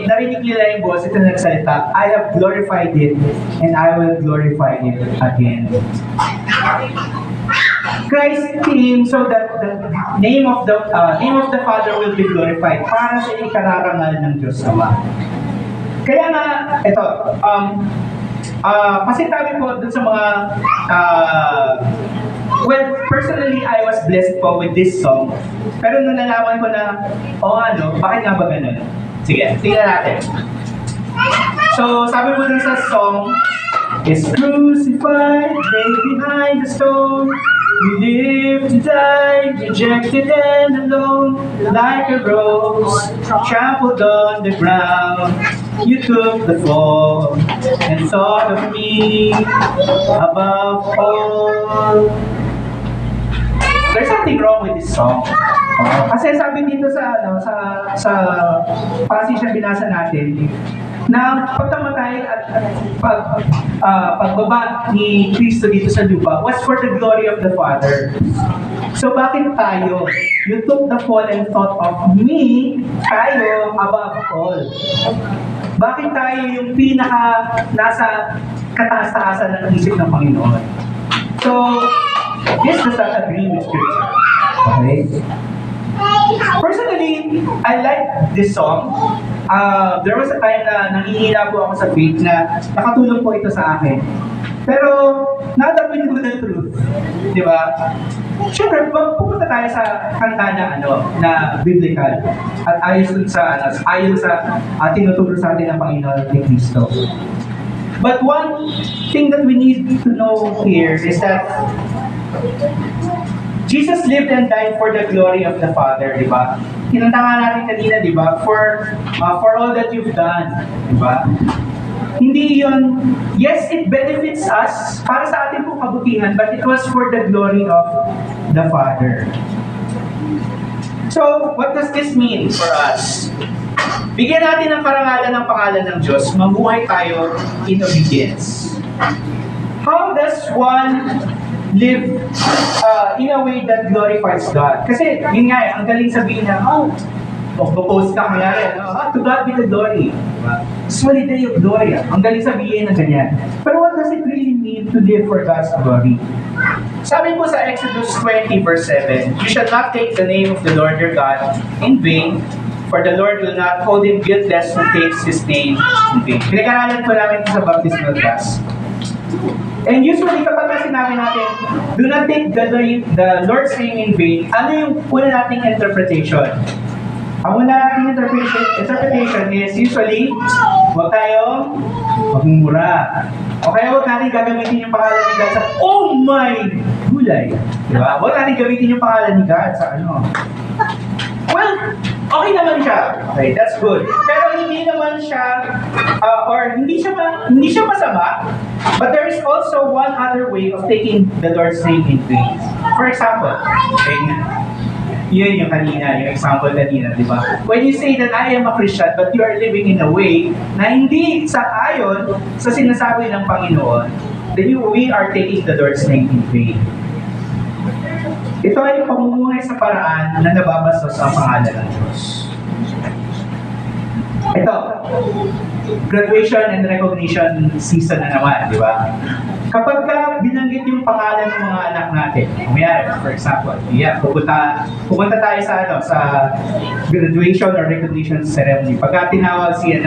B: narinig nila yung boss, ito na nagsalita, I have glorified it, and I will glorify it again. Christ came so that the name of the Father will be glorified para sa ikararangal ng Diyos Ama. Kaya nga, ito, pasintabi po dun sa mga, well, personally, I was blessed po with this song. Pero nung nalaman ko na, bakit nga ba ganun? Sige, tingnan natin. So, sabi mo dun sa song, is crucified, laid behind the stone. You live to die, rejected and alone, like a rose trampled on the ground. You took the fall and thought of me above all. There's something wrong with this song. Kasi sabi dito sa passage na binasa natin, na pagkamatay at pagbaba ni Kristo dito sa lupa was for the glory of the Father. So bakit tayo? You took the fall and thought of me, tayo above all. Bakit tayo yung nasa kataas-taasan ng isip ng Panginoon? So, this does not agree with Scripture. Okay? Personally, I like this song. There was a time na nangihina po ako sa faith na nakatulong po ito sa akin. Pero, not the biblical truth. Di ba? Siyempre, pupunta tayo sa kanta na, na biblical. At ayon sa tinuturo sa atin ng Panginoon ni Cristo. But one thing that we need to know here is that Jesus lived and died for the glory of the Father, di ba? Kinanta nga natin kanina, di ba? For all that you've done, di ba? Hindi yun, yes, it benefits us para sa ating pong kabutihan, but it was for the glory of the Father. So, what does this mean for us? Bigyan natin ng karangalan ng pangalan ng Diyos, mabuhay tayo in obedience. How does one live in a way that glorifies God? Kasi, yun nga ang galing sabihin na, post ka kaya to God be the glory. Solid day of glory. Ang galing sabihin na ganyan. Pero what does it really mean to live for God's glory? Sabi po sa Exodus 20 verse 7, "You shall not take the name of the Lord your God in vain, for the Lord will not hold him guiltless who takes his name in vain." Pinag-aralan po namin ito sa baptismal class. And usually kapag sinabi natin, do not take the Lord's name in vain, ano yung una nating interpretation? Ang una nating interpretation is usually, huwag tayong magmumura. O kaya huwag natin gagamitin yung pangalan ni God sa, oh my gulay. Diba? Huwag natin gamitin yung pangalan ni God sa Well, okay naman siya. Okay, that's good. Pero hindi naman siya, or hindi siya masama, but there is also one other way of taking the Lord's name in vain. For example, yun yung example kanina, di ba? When you say that I am a Christian, but you are living in a way na hindi ayon sa sinasabi ng Panginoon, then we are taking the Lord's name in vain. Ito ay pamumuhay sa paraan na nababastos sa pangalan ng Diyos. Ito, graduation and recognition season na naman, di ba? Kapag binanggit yung pangalan ng mga anak natin, kumayari, for example, pupunta tayo sa graduation or recognition ceremony. Pagka tinawag si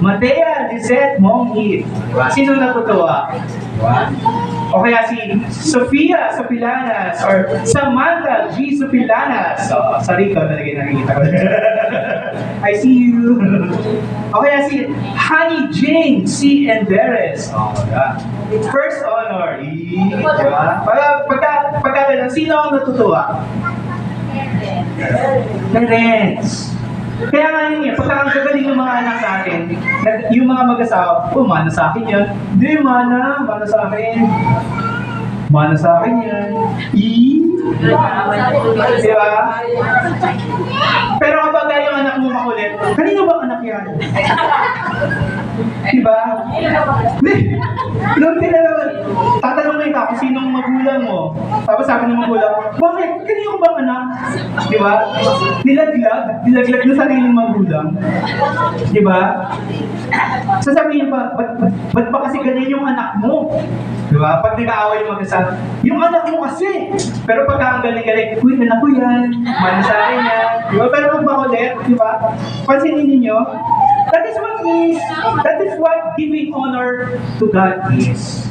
B: Matea Lizette Monghi, diba? Sino natutuwa? Diba? O kaya si Sofia Sopilanas or Samantha G. Sopilanas. Sorry ko, talaga nakikita ko. I see you. O kaya si Honey Jane C. Enderes. First honor. Diba? Pagka ganun, sino ang natutuwa? Parents. Kaya nga yun pagka ang gagaling ng mga anak natin, yung mga mag-asawa, mana sa akin yan. Hindi, mana sa akin. Mana sa akin yan. Diba? Pero kapag yung anak mo makulit, kanino bang anak yan? Diba? Nung tatanungin ka kung sinong magulang mo, tapos sabi ng magulang, bakit? Kanino bang anak? Diba? Nilaglag na sariling magulang. Diba? Sasabihin pa, ba't ba kasi ganyan yung anak mo? Diba? Pag nag-aaway yung mag-asawa, yung anak mo kasi. Pero pagka ang galing-galing, uy, anak ko yan, mana sa akin yan. Diba? Pero pag makulit, diba? Pansinin ninyo, that is what giving honor to God is.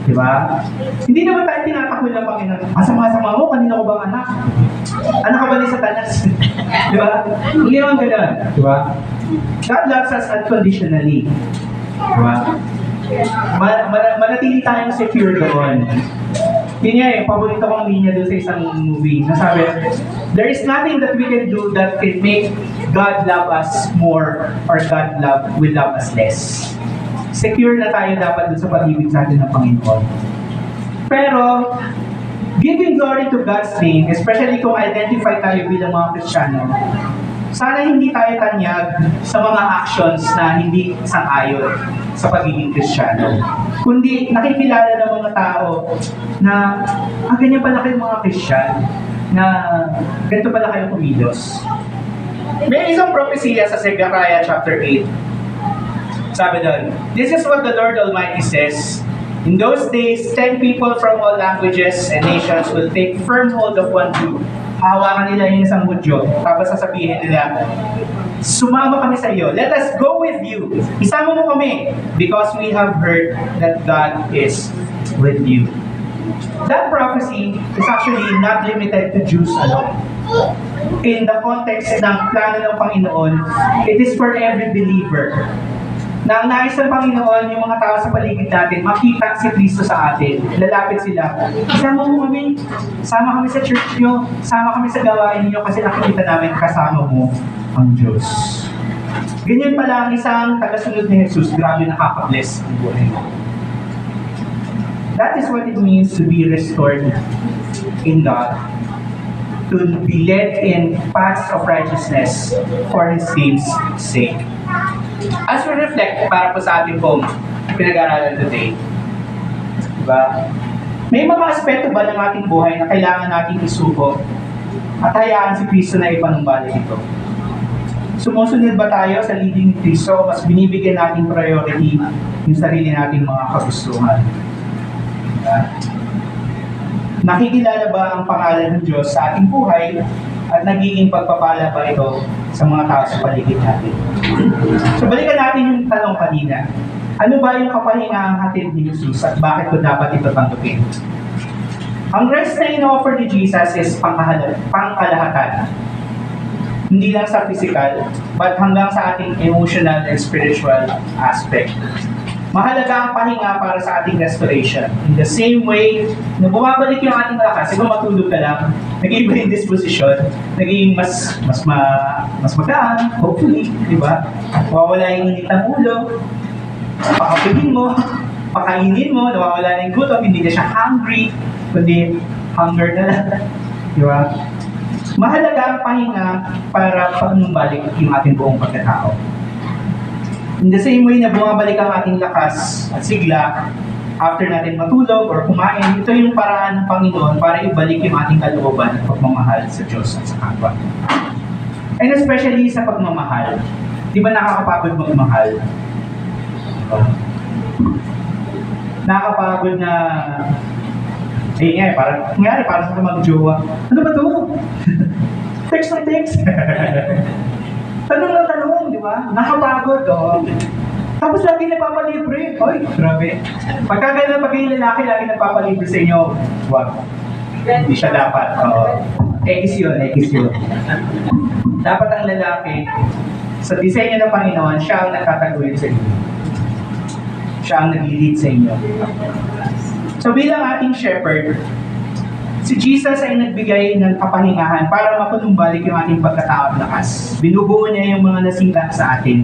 B: Diba? Hindi naman tayo tinatakbo ng Panginoon. Sama-sama mo, kanina ko bang anak? Anak ka ba ni Satanas? Diba? Hindi naman ganun. Diba? God loves us unconditionally. Diba? Manatili tayong secure doon. Yun nga paborito kong linya doon sa isang movie. Nasabi, there is nothing that we can do that can make God love us more or God will love us less. Secure na tayo dapat doon sa pag-ibig sa atin ng Panginoon. Pero, giving glory to God's name, especially kung identify tayo bilang mga Kristiyano, sana hindi tayo tanyag sa mga actions na hindi sang-ayon sa pagiging Kristiyano. Kundi nakikilala ng mga tao na ganyan pala kayong mga Kristiyano, na ganito pala kayong kumilos. May isang propesya sa Zechariah chapter 8. Sabi doon, this is what the Lord Almighty says, in those days, 10 people from all languages and nations will take firm hold of one Jew. Hahawakan nila yung isang Hudyo. Tapos sasabihin nila, sumama kami sa iyo. Let us go with you. Isama mo kami because we have heard that God is with you. That prophecy is actually not limited to Jews alone. In the context ng plano ng Panginoon, it is for every believer. Na ang nais ng Panginoon, yung mga tao sa paligid natin, makita si Kristo sa atin. Lalapit sila. Sama mo kami. Sama kami sa church nyo. Sama kami sa gawain niyo kasi nakikita namin kasama mo ang Diyos. Ganyan pala ang isang tagasunod ni Jesus. Grabe nakaka-bless ang buhay mo. That is what it means to be restored in God. To be led in paths of righteousness for His name's sake. As we reflect para po sa ating pong pinag-aaralan today, diba? May mga aspeto ba ng ating buhay na kailangan natin isuko at hayaan si Kristo na ipanumbalik ito? Sumusunod ba tayo sa leading ni Kristo o mas binibigyan natin priority yung sarili nating mga kagustuhan? Diba? Nakikilala ba ang pangalan ng Diyos sa ating buhay at nagiging pagpapala ba ito sa mga tao sa paligid natin? So balikan natin yung tanong kanina. Ano ba yung kapahingaang hatid ni Jesus at bakit ko dapat ito tanggapin? Ang rest na in-offer ni Jesus is pangkalahatan. Hindi lang sa physical, but hanggang sa ating emotional and spiritual aspect. Mahalaga ang pahinga para sa ating restoration. In the same way, na bumabalik yung ating lakas, kung matulog ka lang, nag-iiba yung disposition, nagiging mas magaan, hopefully, di ba? Mawawala yung init ng ulo, pakapilin mo, pakainin mo, nawawala na yung gutom, hindi na siya hungry, kundi hunger na lang, di ba? Mahalaga ang pahinga para panumbalik yung ating buong pagkatao. In the same way na bumabalik ang ating lakas at sigla after natin matulog or kumain, ito yung paraan ng Panginoon para ibalik yung ating kalooban at pagmamahal sa Diyos at sa kapwa. And especially sa pagmamahal. Di ba nakakapagod magmahal? Nakakapagod na parang sa mag-jowa. Ano ba to? Text ng text. Tanong ng tanong, di ba? Nakapagod, oh. Tapos lagi nagpapalibre. Oy, grabe. Pagka yung lalaki lagi nagpapalibre sa inyo, wag. Hindi siya dapat. X yun. Dapat ang lalaki, sa disenyo ng Panginoon, siya ang nagtataguyod sa inyo. Siya ang nag-lead sa inyo. So bilang ating shepherd, si Jesus ay nagbigay ng kapahingahan para mapanumbalik yung ating pagkatao at lakas. Binubuo niya yung mga nasira sa atin.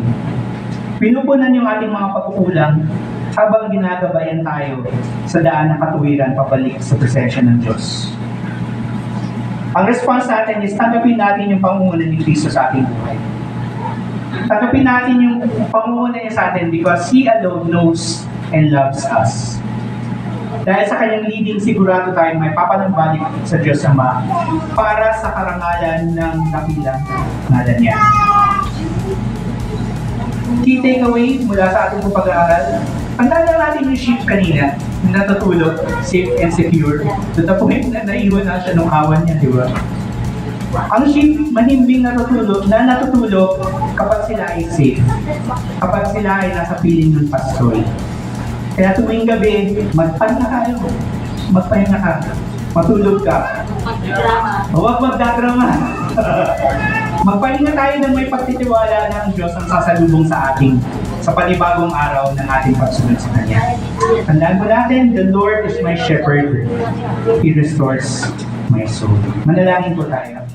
B: Pinupunan yung ating mga pagkukulang habang ginagabayan tayo sa daan ng katuwiran pabalik sa presensya ng Diyos. Ang response natin is tanggapin natin yung pangunguna ni Kristo sa ating buhay. Tanggapin natin yung pangunguna niya sa atin because He alone knows and loves us. Dahil sa kanyang leading, sigurado tayo may papanumbalik sa Diyos Ama para sa karangalan ng dakilang ngalan niya. Key takeaway mula sa ating pag-aaral, tandaan lang natin yung sheep kanina na natutulog, safe and secure. To the point na naiwan na siya nung awan niya, di ba? Ang sheep, mahimbing natutulog kapag sila ay safe. Kapag sila ay nasa piling ng pastoy. Kaya tuwing gabi, magpahinga ka, matulog ka. Huwag magdadrama. Magpahinga tayo ng may pagtitiwala ng Diyos ang sasalubong sa ating sa panibagong araw ng ating pagsunod sa Kanya. Tandaan mo natin, the Lord is my shepherd. He restores my soul. Manalangin po tayo.